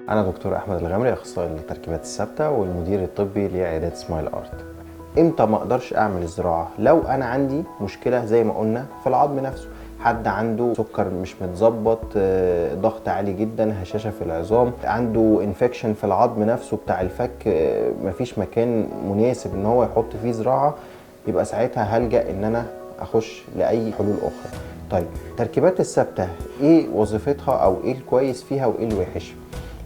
أنا دكتور أحمد الغامري، أخصائي التركيبات الثابتة والمدير الطبي لعيادات سمايل آرت. إمتى ما أقدرش أعمل الزراعة؟ لو أنا عندي مشكلة زي ما قلنا في العظم نفسه، حد عنده سكر مش متظبط، ضغط عالي جدا، هشاشة في العظام، عنده انفكشن في العظم نفسه بتاع الفك، مفيش مكان مناسب إن هو يحط فيه زراعة، يبقى ساعتها هلجأ إن أنا أخش لأي حلول أخرى. طيب، التركيبات الثابتة إيه وظيفتها أو إيه الكويس فيها وإيه الوحش؟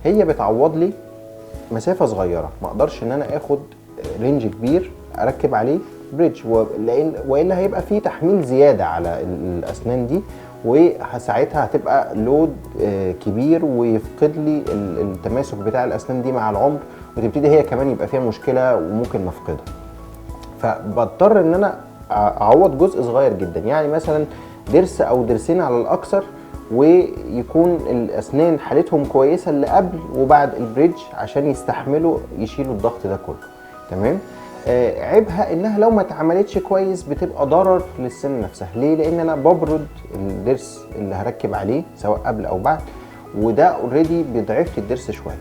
هي بتعوض لي مسافه صغيره، ما اقدرش ان انا اخد رينج كبير اركب عليه بريدج، والا هيبقى فيه تحميل زياده على الاسنان دي، وساعتها هتبقى لود كبير ويفقد لي التماسك بتاع الاسنان دي مع العمر، وتبتدي هي كمان يبقى فيها مشكله وممكن نفقدها. فبضطر ان انا اعوض جزء صغير جدا، يعني مثلا ضرس او ضرسين على الاكثر، ويكون الاسنان حالتهم كويسه اللي قبل وبعد البريدج عشان يستحملوا يشيلوا الضغط ده كله. تمام. عيبها انها لو ما اتعملتش كويس بتبقى ضرر للسن نفسها. ليه؟ لان انا ببرد الضرس اللي هركب عليه سواء قبل او بعد، وده اوريدي بيضعف لي الضرس شويه،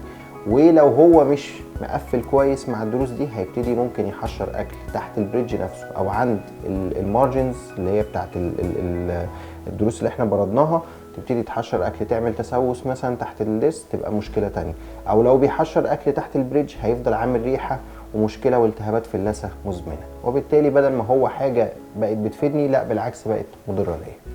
ولو هو مش مقفل كويس مع الضروس دي هيبتدي ممكن يحشر اكل تحت البريدج نفسه او عند المارجنز اللي هي بتاعت الضروس اللي احنا بردناها، تبتدي تحشر اكل تعمل تسوس مثلا تحت الضرس، تبقى مشكله تانية. او لو بيحشر اكل تحت البريدج هيفضل عامل ريحه ومشكله والتهابات في اللثه مزمنه، وبالتالي بدل ما هو حاجه بقت بتفيدني، لا بالعكس بقت مضره ليا.